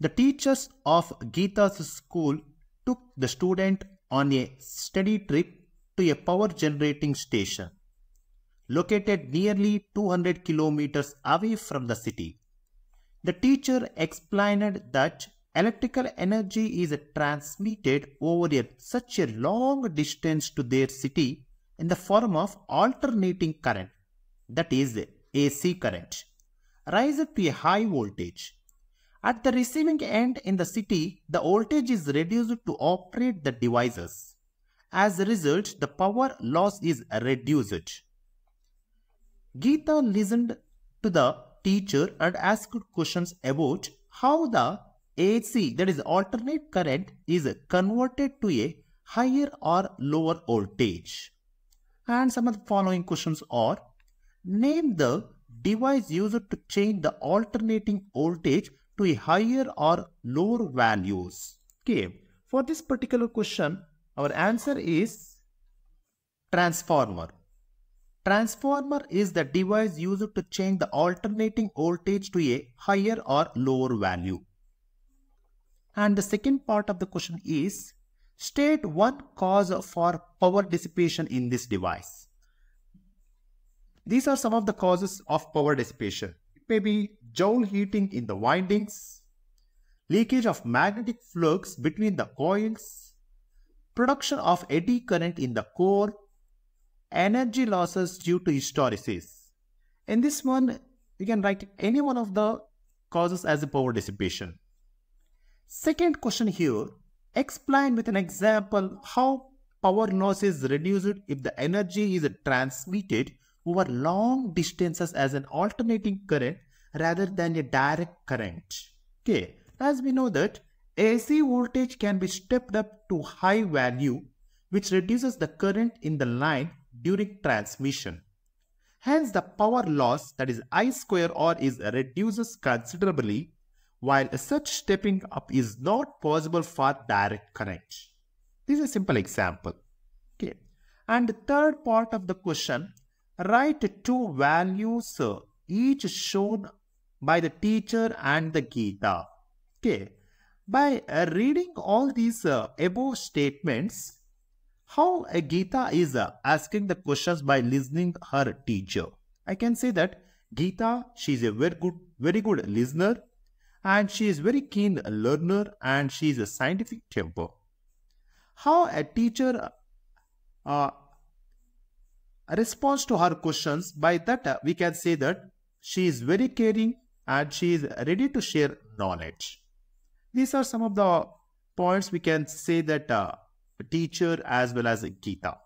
The teachers of Geeta's school took the student on a study trip to a power generating station located nearly 200 kilometers away from the city. The teacher explained that electrical energy is transmitted over such a long distance to their city in the form of alternating current, that is AC current, rise to a high voltage. At the receiving end in the city, the voltage is reduced to operate the devices. As a result, the power loss is reduced. Geeta listened to the teacher and asked questions about how the AC, that is alternate current, is converted to a higher or lower voltage. And some of the following questions are: name the device used to change the alternating voltage to a higher or lower values. Okay, for this particular question, our answer is transformer. Transformer is the device used to change the alternating voltage to a higher or lower value. And the second part of the question is, state one cause for power dissipation in this device. These are some of the causes of power dissipation. It may be Joule heating in the windings, leakage of magnetic flux between the coils, production of eddy current in the core, energy losses due to hysteresis. In this one, you can write any one of the causes as a power dissipation. Second question here, explain with an example how power loss is reduced if the energy is transmitted over long distances as an alternating current rather than a direct current. Okay, as we know that AC voltage can be stepped up to high value, which reduces the current in the line during transmission. Hence, the power loss, that is I square R, is reduces considerably, while such stepping up is not possible for direct current. This is a simple example. Okay, and the third part of the question, write two values each shown by the teacher and the Geeta. Okay, by reading all these above statements, how Geeta is asking the questions by listening her teacher. I can say that Geeta, she is a very good listener, and she is very keen learner, and she is a scientific temper. How a teacher responds to her questions, by that we can say that she is very caring and she is ready to share knowledge. These are some of the points we can say that teacher as well as Geeta.